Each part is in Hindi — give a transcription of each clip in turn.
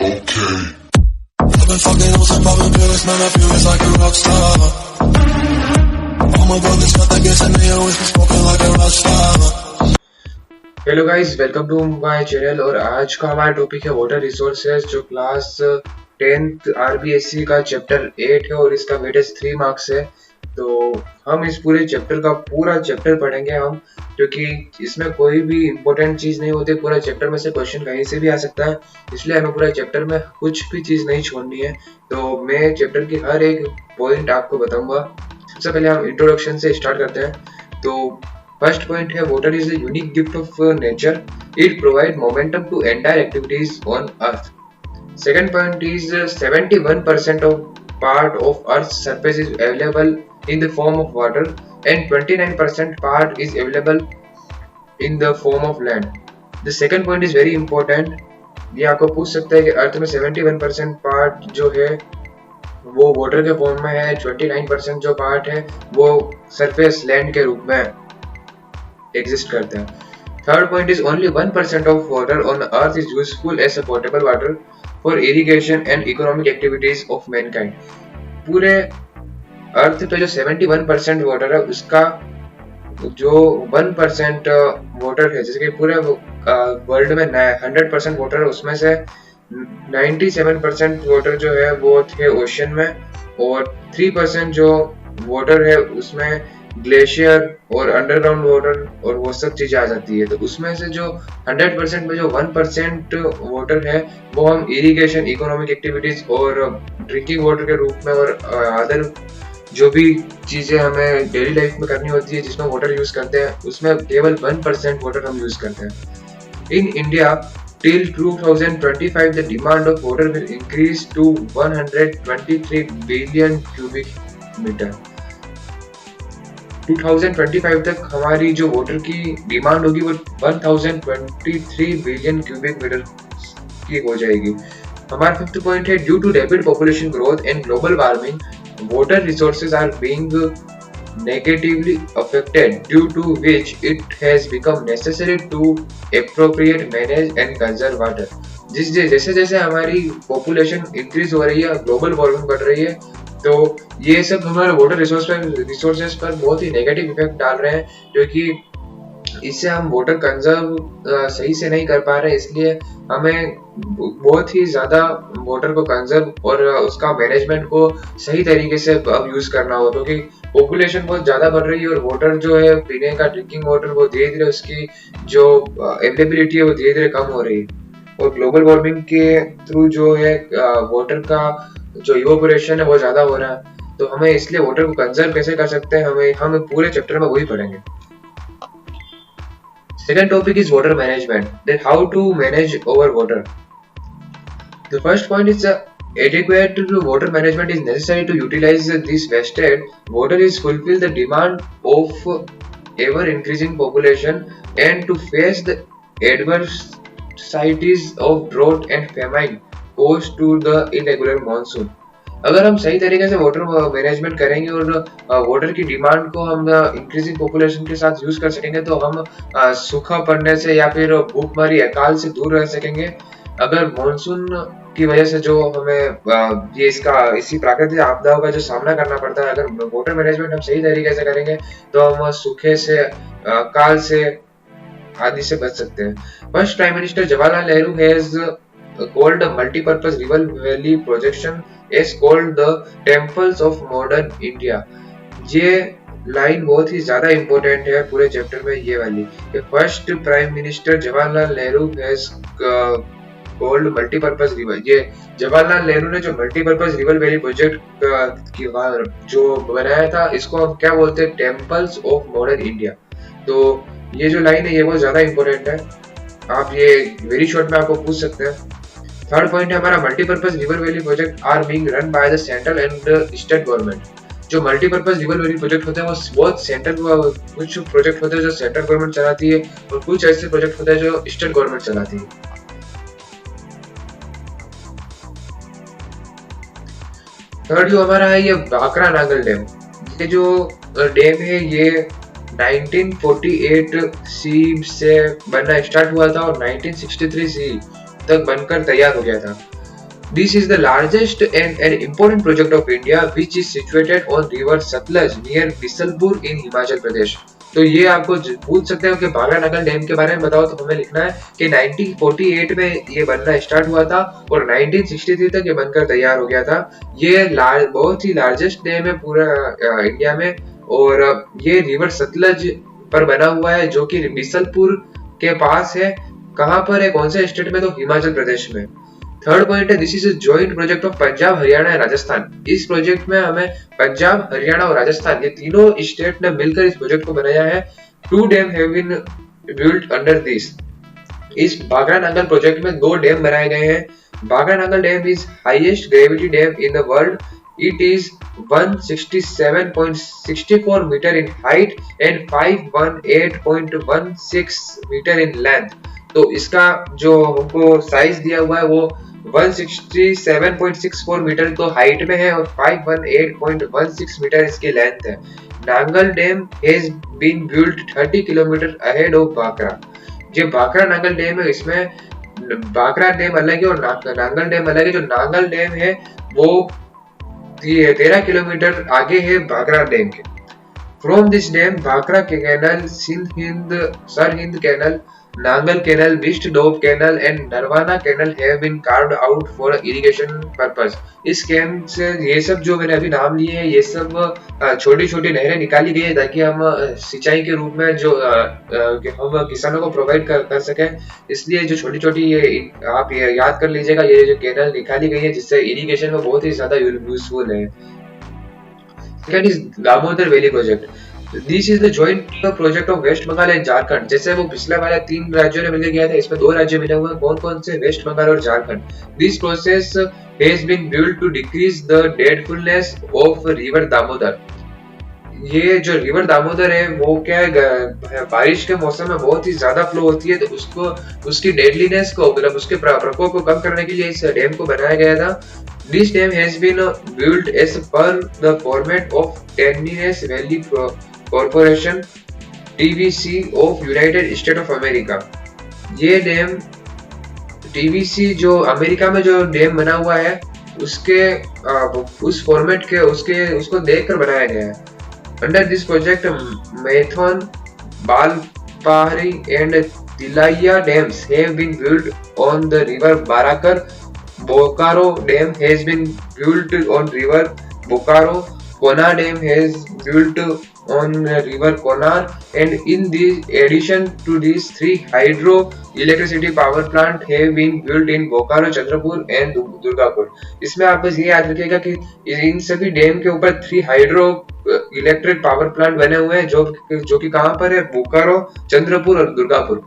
Okay. I've been fucking on some poppin' pills, man, I feel just like a rock star. All my brothers got that gas and they always been smoking like a rock star. Hello guys, welcome to my channel. और आज का हमारा टॉपिक है वाटर रिसोर्सेज, जो क्लास 10th आरबीएससी का चैप्टर 8 है और इसका वेटेज 3 मार्क्स है। तो हम इस पूरे चैप्टर का पूरा चैप्टर पढ़ेंगे हम, क्योंकि इसमें कोई भी इम्पोर्टेंट चीज नहीं होती। पूरा चैप्टर में से क्वेश्चन कहीं से भी आ सकता है, इसलिए हमें पूरा चैप्टर में कुछ भी चीज नहीं छोड़नी है। तो मैं चैप्टर की हर एक पॉइंट आपको बताऊंगा। सबसे पहले हम इंट्रोडक्शन से स्टार्ट करते हैं। तो फर्स्ट पॉइंट है, water is a unique gift of nature. It provides momentum to entire activities on earth. Second point is 71% of part of earth's surface is available in the form of water and 29% part is available in the form of land. The second point is very important. ये आपको पूछ सकता है कि अर्थ में 71% पार्ट जो है वो वाटर के फॉर्म में है, 29% जो पार्ट है वो सरफेस लैंड के रूप में एग्जिस्ट करते हैं। Third point is only 1% of water on earth is useful as a portable water for irrigation and economic activities of mankind. पूरे अर्थ पे जो 71% वाटर है उसका जो 1% वाटर है, जैसे कि पूरे वर्ल्ड में 100% वाटर है, उसमें से 97% वाटर जो है वो थे ओशन में और 3% जो वाटर है उसमें ग्लेशियर और अंडरग्राउंड वाटर और वो सब चीजें आ जाती है। तो उसमें से जो 100% में जो 1% वाटर है वो हम इरिगेशन, इकोनॉमिक एक्टिविटीज और ड्रिंकिंग वाटर के रूप में और अदर जो भी चीजें हमें डेली लाइफ में करनी होती है जिसमें वाटर यूज करते हैं, उसमें केवल 1% वाटर हम यूज करते हैं। In India till 2025 the demand of water will increase to 123 billion cubic meter. 2025 तक हमारी जो वाटर की डिमांड होगी वो 1023 बिलियन क्यूबिक मीटर की हो जाएगी। हमारा फिफ्थ पॉइंट है, due to rapid population growth and global warming water resources are being negatively affected, due to which it has become necessary to appropriate, manage and conserve water. जैसे जैसे हमारी पॉपुलेशन इंक्रीज हो रही है, ग्लोबल वार्मिंग बढ़ रही है, तो ये सब हमारे वाटर रिसोर्सेज पर बहुत ही नेगेटिव इफेक्ट डाल रहे हैं, क्योंकि इससे हम वाटर कंजर्व सही से नहीं कर पा रहे। इसलिए हमें बहुत ही ज्यादा वाटर को कंजर्व और उसका मैनेजमेंट को सही तरीके से अब यूज करना होगा, क्योंकि पॉपुलेशन बहुत ज्यादा बढ़ रही है और वाटर जो है पीने का, ड्रिंकिंग वाटर, वो धीरे धीरे उसकी जो अवेलेबिलिटी है वो धीरे धीरे कम हो रही है। और ग्लोबल वार्मिंग के थ्रू जो है वाटर का जो इवोपोरेशन है वो ज्यादा हो रहा है। तो हमें इसलिए वाटर को कंजर्व कैसे कर सकते हैं, हम पूरे चैप्टर में वही पढ़ेंगे। Second topic is water management. That how to manage our water. The first point is adequate water management is necessary to utilize this wasted water is fulfill the demand of ever increasing population and to face the adversities of drought and famine caused to the irregular monsoon. अगर हम सही तरीके से वाटर मैनेजमेंट करेंगे और वाटर की डिमांड को हम इंक्रीजिंग पॉपुलेशन के साथ यूज कर सकेंगे, तो हम सूखा पड़ने से या फिर भूखमरी, अकाल से दूर रह सकेंगे। अगर मॉनसून की वजह से जो हमें ये इसी प्राकृतिक आपदाओं का जो सामना करना पड़ता है, अगर वाटर मैनेजमेंट हम सही तरीके से करेंगे तो हम सूखे से, अकाल से आदि से बच सकते हैं। First prime minister Jawaharlal Nehru has called a multi-purpose river valley projection is called the temples of modern India. ये लाइन बहुत ही ज्यादा इम्पोर्टेंट है पूरे चैप्टर में, ये वाली। First prime minister Jawaharlal Nehru has called multipurpose river. ये जवाहरलाल नेहरू ने जो मल्टीपर्पज रिवर वैली प्रोजेक्ट जो बनाया था, इसको हम क्या बोलते हैं, टेम्पल्स ऑफ मॉडर्न इंडिया। तो ये जो लाइन है ये बहुत ज्यादा इम्पोर्टेंट है, आप ये वेरी शॉर्ट में आपको पूछ सकते हैं। थर्ड पॉइंट है हमारा, multipurpose river valley project are being run by the central and state government. जो मल्टीपर्पज रिवर वैली प्रोजेक्ट होते हैं वो बहुत कुछ प्रोजेक्ट होते हैं जो सेंट्रल गवर्नमेंट चलाती है और कुछ ऐसे प्रोजेक्ट होते हैं जो स्टेट गवर्नमेंट चलाती है। थर्ड जो हमारा है ये भाखरा नागल डैम। ये जो डैम है ये 1948 सी से बनना स्टार्ट हुआ था और 1963 सी तक बनकर तैयार हो गया था। This is the largest and an important project of India, which is situated on river Satluj near Bisalpur in Himachal Pradesh. तो ये आपको पूछ सकते हो कि भाखड़ा नागल डैम के बारे में बताओ, तो हमें लिखना है कि 1948 में ये बनना स्टार्ट हुआ था और 1963 तक ये बनकर तैयार हो गया था। ये बहुत ही लार्जेस्ट डैम है पूरा इंडिया में, और ये रिवर सतलज पर बना हुआ है, जो कि बिसलपुर के पास है। कहाँ पर है, कौन से स्टेट में, तो हिमाचल प्रदेश में। थर्ड पॉइंट है, this is a joint project of Punjab, Haryana and Rajasthan. इस प्रोजेक्ट में हमें पंजाब, हरियाणा और राजस्थान ये तीनों स्टेट ने मिलकर इस प्रोजेक्ट को बनाया है। 2 dam have been built under this. इस भाखड़ा नागल प्रोजेक्ट में 2 डैम बनाए गए हैं। Bhakra Nangal dam is highest gravity dam in the world. It is 167.64 meter in height and 518.16 meter in length। तो इसका जो हमको साइज दिया हुआ है वो 167.64 मीटर तो हाइट में है और 518.16 मीटर इसकी लेंथ है। Nangal dam has been built 30 kilometre ahead of Bhakra. जो भाखड़ा नांगल डैम है, इसमें भाखड़ा डैम अलग है और नांगल डैम अलग है। जो नांगल डैम है वो 13 किलोमीटर आगे है भाखड़ा डैम के। From this dam Bhakra canal, Sindh Hind, Sirhind canal, Nangal canal, west Doab canal and Narwana canal have been carved out for irrigation purpose. इस कैंप से ये सब जो मैंने अभी नाम लिए हैं, ये सब छोटी छोटी नहरें निकाली गई है ताकि हम सिंचाई के रूप में जो हम किसानों को प्रोवाइड कर सकें। इसलिए जो छोटी छोटी ये आप ये याद कर लीजिएगा, ये जो कैनल निकाली गई है जिससे इरिगेशन में बहुत ही ज्यादा यूजफुल है। Second is Damodar valley project. This is the joint project of West Bengal and Jharkhand. जैसे वो पिछला वाला 3 राज्यों ने मिलकर किया था, इसमें 2 राज्य मिले हुए हैं। कौन कौन से, वेस्ट बंगाल और Jharkhand. This process has been built to decrease the dreadfulness of river Damodar. ये जो रिवर दामोदर है वो क्या है, बारिश के मौसम में बहुत ही ज्यादा फ्लो होती है, तो उसको उसकी डेडलीनेस को, मतलब उसके प्रकोप को कम करने के लिए इस डैम को बनाया गया था। This dam has been built as per the format of Tennessee Valley Corporation (TVC) of United States of America। ये डैम TVC जो अमेरिका में जो डैम बना हुआ है उसके उस फॉर्मेट के उसको देखकर बनाया गया है। Under this project, Maithon, Balpahari and Tilaiya dams have been built on the river Barakar। Bokaro Dam has been built on river Bokaro। Kona Dam has built on river Konar, and in addition to these 3 hydro electricity power plant have been built in Bokaro, Chandrapur and Durgapur। इसमें आप बस ये याद रखिएगा कि इन सभी डैम के ऊपर 3 हाइड्रो इलेक्ट्रिक पावर प्लांट बने हुए हैं जो कि कहाँ पर है, बोकारो, चंद्रपुर और Durgapur.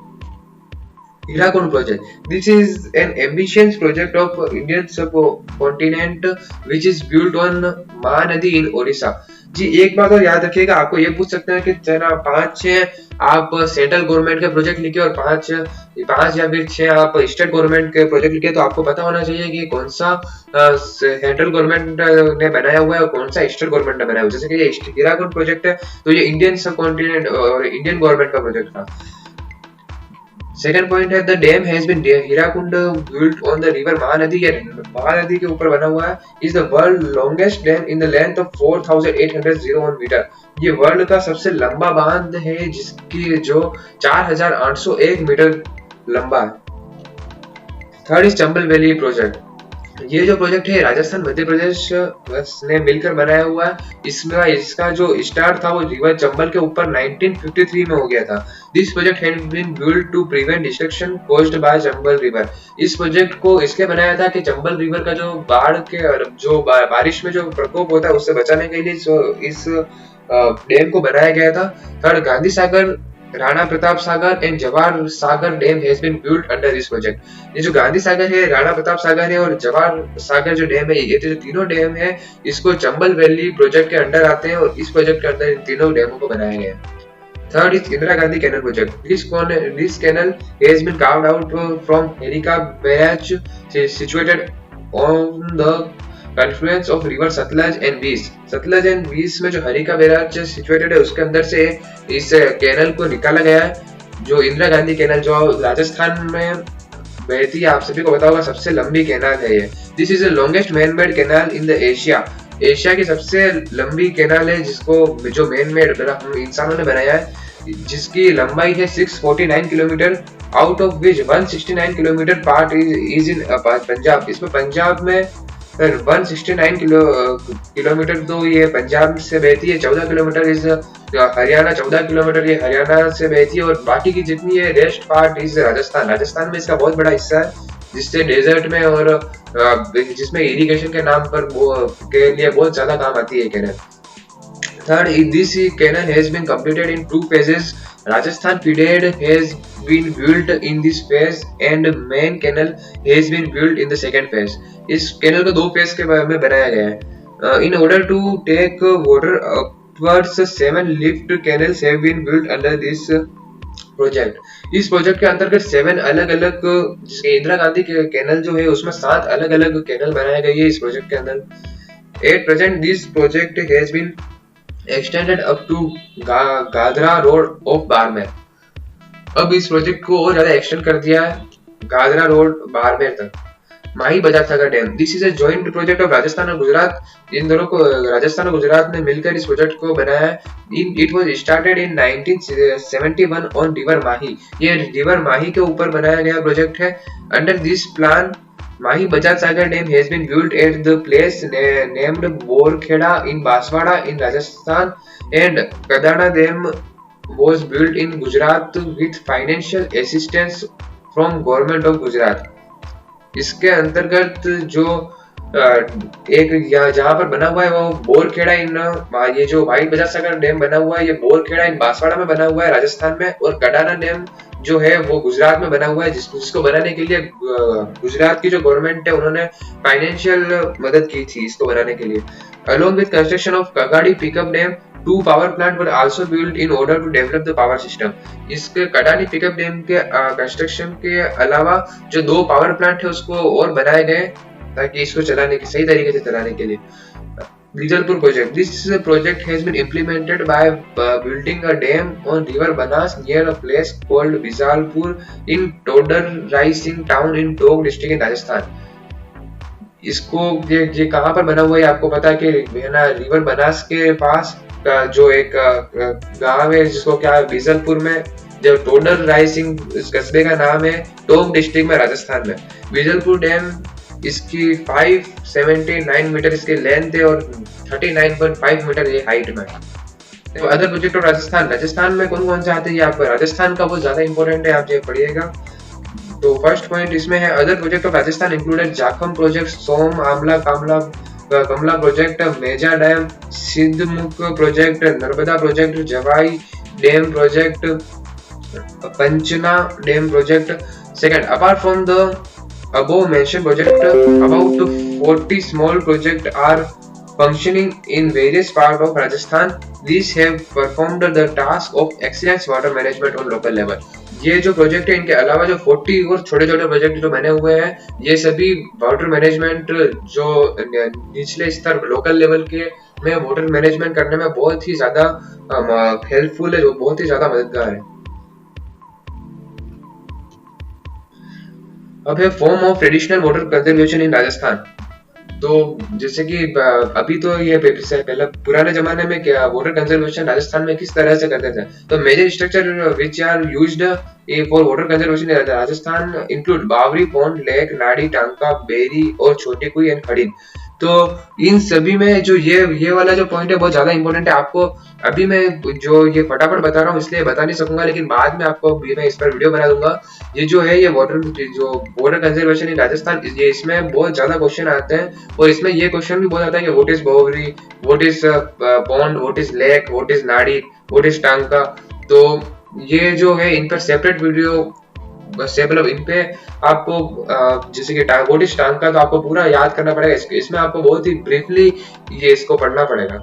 Hirakud project. This is an ambitious project of Indian subcontinent which is built on Mahanadi in Odisha। जी एक बात और याद रखिएगा, आपको ये पूछ सकते हैं कि 5-6 आप सेंट्रल गवर्नमेंट के प्रोजेक्ट लिखे और 5 या फिर 6 आप स्टेट गवर्नमेंट के प्रोजेक्ट लिखे, तो आपको पता होना चाहिए कि कौन सा सेंट्रल गवर्नमेंट ने बनाया हुआ है और कौन सा स्टेट गवर्नमेंट ने बनाया हुआ है। जैसे कि ये हीराकुंड प्रोजेक्ट है तो ये इंडियन सबकॉन्टिनेंट और इंडियन गवर्नमेंट का प्रोजेक्ट था। सेकंड पॉइंट है, the dam has been Hirakud built on the river Mahanadi. या महानदी के ऊपर बना हुआ है। Is the world longest dam in the length of 4801 metre. ये वर्ल्ड का सबसे लंबा बांध है जिसकी जो 4801 मीटर लंबा है। Third is Chambal valley project. ये जो प्रोजेक्ट है राजस्थान मध्य प्रदेश ने मिलकर बनाया हुआ है। इसका जो स्टार्ट था वो रिवर चंबल के ऊपर 1953 में हो गया था। This project had been built to prevent destruction caused by Chambal river. इस प्रोजेक्ट को इसलिए बनाया था कि चंबल रिवर का जो बाढ़ के जो बारिश में जो प्रकोप होता है उससे बचाने के लिए इस डैम को बनाया गया था। Third, Gandhi Sagar, Rana Pratap Sagar and Jawahar Sagar dam has been built under this project. ये जो गांधी सागर है, राणा प्रताप सागर है और जवाहर सागर जो डैम है, ये जो तीनों डैम है इसको चंबल वैली प्रोजेक्ट के अंडर आते हैं और इस प्रोजेक्ट के अंदर इन तीनों डैमों को बनाया गया है। Third is Indira Gandhi canal project. This canal has been carved out from Harike barrage situated on the confluence of river Sutlej and Beas. Sutlej and बीस में जो हरिका बैराज सिचुएटेड है उसके अंदर से इस कैनल को निकाला गया है। जो इंदिरा गांधी कैनल जो राजस्थान में बहती है, आप सभी को पता होगा सबसे लंबी कैनाल है ये। This is the longest man made canal in the Asia. Asia की सबसे लंबी कैनाल है जिसको जो मैन मेड हम इंसानों ने बनाया है, जिसकी लंबाई है 649 kilometre, out of which 169 kilometre part is in Punjab. इसमें पंजाब में 169 किलोमीटर तो ये पंजाब से बहती है, 14 किलोमीटर इज हरियाणा, 14 किलोमीटर ये हरियाणा से बहती है, और बाकी की जितनी है rest part is Rajasthan. Rajasthan में इसका बहुत बड़ा हिस्सा है जिससे डेजर्ट में और जिसमें इरिगेशन के नाम पर के लिए बहुत ज्यादा काम आती है canal. Third, this canal has been completed in 2 phases. Rajasthan Feeder has been built in this phase and main canal has been built in the second phase. इस कैनल को 2 फेज के में बनाया गया है। In order to take water upwards, 7 lift canals have been built under this project. इस प्रोजेक्ट के अंतर्गत 7 अलग अलग, जिसके इंदिरा गांधी के कैनल जो है उसमें 7 अलग अलग कैनल बनाए गए हैं इस प्रोजेक्ट के अंदर। At present, this project has been extended up to Gadra road of Barmer. अब इस प्रोजेक्ट को और ज्यादा एक्सटेंड कर दिया है गादरा रोड बाड़मेर तक। Mahi Bajaj Sagar dam, this is a joint project of Rajasthan और गुजरात। इन दोनों को राजस्थान और गुजरात ने मिलकर इस प्रोजेक्ट को बनाया है। It was started in 1971 on river Mahi. ये रिवर माही के ऊपर बनाया गया प्रोजेक्ट है। Under this plan Mahi Bajaj Sagar Dam has been built at the place named Borkheda in Baswada in Rajasthan, and Kadana Dam was built in Gujarat with financial assistance from Government of Gujarat. इसके अंतर्गत जो एक जहाँ पर बना हुआ है वो बोरखेड़ा इन, ये जो व्हाइट बजाज सागर डैम बना हुआ है ये बोरखेड़ा इन बांसवाड़ा में बना हुआ है राजस्थान में, और कडाना डैम जो है वो गुजरात में बना हुआ है, जिसको बनाने के लिए गुजरात की जो गवर्नमेंट है उन्होंने फाइनेंशियल मदद की थी इसको बनाने के लिए। Along with construction of Kagadi pickup dam, 2 power plant were also built in order to develop the power system. इसके कडानी पिकअप डैम के कंस्ट्रक्शन के अलावा जो 2 पावर प्लांट है उसको और बनाए गए ताकि इसको चलाने के सही तरीके से चलाने के लिए। Bijalpur project. This project has been implemented by building a dam on river Banas near a place called Bijalpur in Todar Rai Singh town in Tog district in Rajasthan. इसको ये कहाँ पर बना हुआ है आपको पता है कि ना रिवर बनास के पास का जो एक गांव है जिसको क्या है बिजलपुर में, जो टोडर राय सिंह इस कस्बे का नाम है, टोंक डिस्ट्रिक्ट में राजस्थान में। बिजलपुर डैम इसकी 579 मीटर इसकी लेंथ है और 39.5 मीटर ये हाइट में। तो other project of Rajasthan, Rajasthan में कौन कौन से आते हैं ये आपको राजस्थान का बहुत ज्यादा इंपॉर्टेंट है, आप ये पढ़िएगा। तो फर्स्ट पॉइंट इसमें है other project of Rajasthan included Jakham project, Som Amla Kamla project, Meja dam, Sidhmukh project, Narmada project, Jawai dam project, Panchana dam project. Second, apart from the above mentioned project, about 40 small projects are functioning in various parts of Rajasthan. These have performed the task of excellence water management on local level. ये जो प्रोजेक्ट है इनके अलावा जो 40 और छोटे छोटे प्रोजेक्ट जो बने हुए हैं ये सभी वाटर मैनेजमेंट जो निचले स्तर लोकल लेवल के में वाटर मैनेजमेंट करने में बहुत ही ज्यादा हेल्पफुल है, जो बहुत ही ज्यादा मददगार है। अब है form of traditional water conservation in Rajasthan. तो जैसे कि अभी तो ये पहले पुराने जमाने में क्या वाटर कंजर्वेशन राजस्थान में किस तरह से करते थे, तो major structure which are used for water conservation in Rajasthan include baori pond, lake, nadi, tanka, berry और छोटी कुई एंड खड़ीन। तो इन सभी में जो ये वाला जो पॉइंट है बहुत ज्यादा इंपॉर्टेंट है। आपको अभी मैं जो ये फटाफट बता रहा हूँ इसलिए बता नहीं सकूंगा, लेकिन बाद में आपको मैं इस पर वीडियो बना दूंगा। ये जो है ये वाटर कंजर्वेशन इन राजस्थान, ये इसमें बहुत ज्यादा क्वेश्चन आते हैं और इसमें ये क्वेश्चन भी बहुत आता है कि what is baori, what is pond, what is lake, what is nadi, what is tanka. तो ये जो है इन पर सेपरेट वीडियो मतलब इन पे आपको जैसे कि व्हाट इज टांका तो आपको पूरा याद करना पड़ेगा, इसमें आपको बहुत ही ब्रीफली ये इसको पढ़ना पड़ेगा।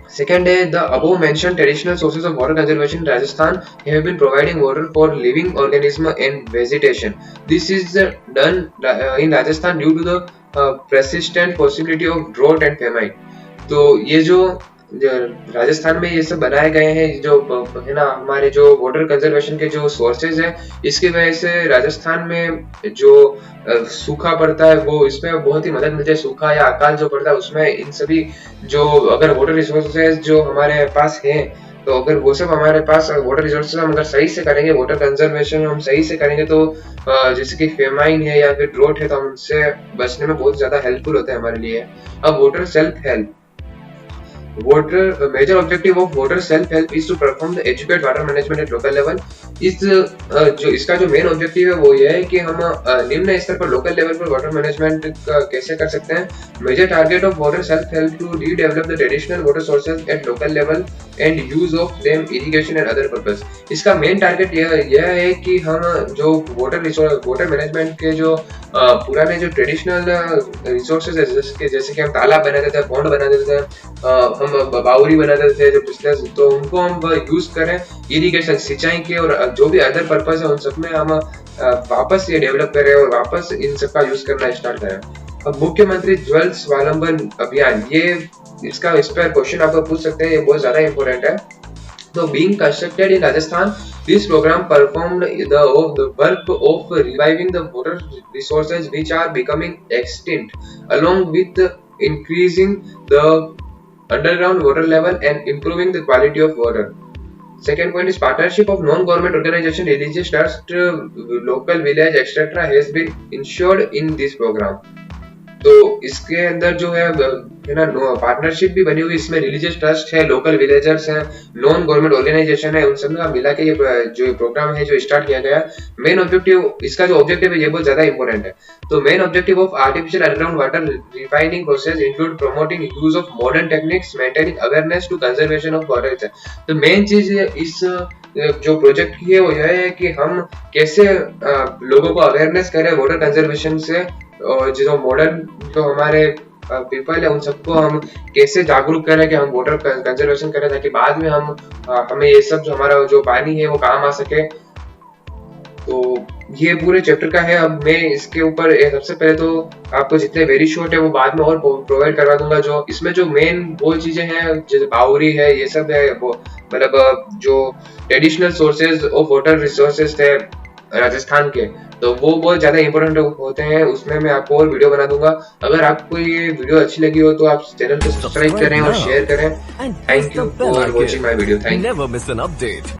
Second is the above mentioned traditional sources of water conservation in Rajasthan have been providing water for living organisms and vegetation. This is done in Rajasthan due to the persistent possibility of drought and famine. तो ये जो राजस्थान में ये सब बनाए गए हैं, जो है ना हमारे जो वाटर कंजर्वेशन के जो सोर्सेज है, इसकी वजह से राजस्थान में जो सूखा पड़ता है वो इसमें बहुत ही मदद मिलती है। सूखा या अकाल जो पड़ता है उसमें इन सभी जो अगर वाटर रिसोर्सेज जो हमारे पास हैं, तो अगर वो सब हमारे पास वाटर रिसोर्सेज हम अगर सही से करेंगे, वाटर कंजर्वेशन हम सही से करेंगे, तो जैसे कि फेमाइन है या फिर ड्रोट है, तो हम उनसे बचने में बहुत ज्यादा हेल्पफुल होता है हमारे लिए। अब water self help, water major objective of water self help is to perform the educate water management at local level। इस जो इसका जो मेन ऑब्जेक्टिव है वो ये है कि हम निम्न स्तर पर लोकल लेवल पर वाटर मैनेजमेंट कैसे कर सकते हैं। Major target of water self help to redevelop the traditional water sources at local level and use of them irrigation and other purpose. इसका मेन टारगेट यह है कि हम जो वाटर मैनेजमेंट के जो पुराने जो ट्रेडिशनल रिसोर्सेज है, जैसे कि हम तालाब बना देते हैं, पौंड बना देते हैं, हम बावरी बना देते हैं जो पिछले, तो उनको हम यूज करें इरिगेशन सिंचाई के और जो भी अदर पर्पस है उन सब में हम वापस ये डेवलप करें और वापस इन सब का यूज करना स्टार्ट करें। अब मुख्यमंत्री जल स्वावलंबन अभियान, ये इसका इस पर क्वेश्चन आपको पूछ सकते हैं, ये बहुत ज्यादा इंपॉर्टेंट है। तो being constructed in Rajasthan, this program performed the work of reviving the water resources which are becoming extinct, along with increasing the underground water level and improving the quality of water. Second point is partnership of non-government organization, religious trust, local village, etc. has been ensured in this program. तो इसके अंदर जो है ना पार्टनरशिप भी बनी हुई, इसमें रिलीजियस ट्रस्ट है, लोकल विलेजर्स हैं, नॉन गवर्नमेंट ऑर्गेनाइजेशन है, उन सब का मिला के ये जो प्रोग्राम है जो स्टार्ट किया गया। मेन ऑब्जेक्टिव, इसका जो ऑब्जेक्टिव है ये बहुत ज्यादा इंपॉर्टेंट है। तो main objective of artificial underground water refining process include promoting use of modern techniques, maintaining awareness to conservation of water. तो मेन चीज इस जो प्रोजेक्ट की है वो यह है कि हम कैसे लोगों को अवेयरनेस करें वाटर कंजर्वेशन से, और जो मॉडर्न जो हमारे पीपल है उन सबको हम कैसे जागरूक करें कि हम वाटर कंजर्वेशन करें, ताकि बाद में हमें ये सब जो हमारा जो पानी है वो काम आ सके। तो ये पूरे चैप्टर का है। अब मैं इसके ऊपर सबसे पहले तो आपको जितने वेरी शॉर्ट है वो बाद में और प्रोवाइड करवा दूंगा। जो इसमें जो मेन वो चीजें हैं जैसे बावरी है, ये सब है, वो मतलब जो traditional sources of water resources थे राजस्थान के, तो वो बहुत ज्यादा इंपॉर्टेंट होते हैं। उसमें मैं आपको और वीडियो बना दूंगा। अगर आपको ये वीडियो अच्छी लगी हो तो आप चैनल को सब्सक्राइब करें और शेयर करें। Thank you for watching my video. Thank you.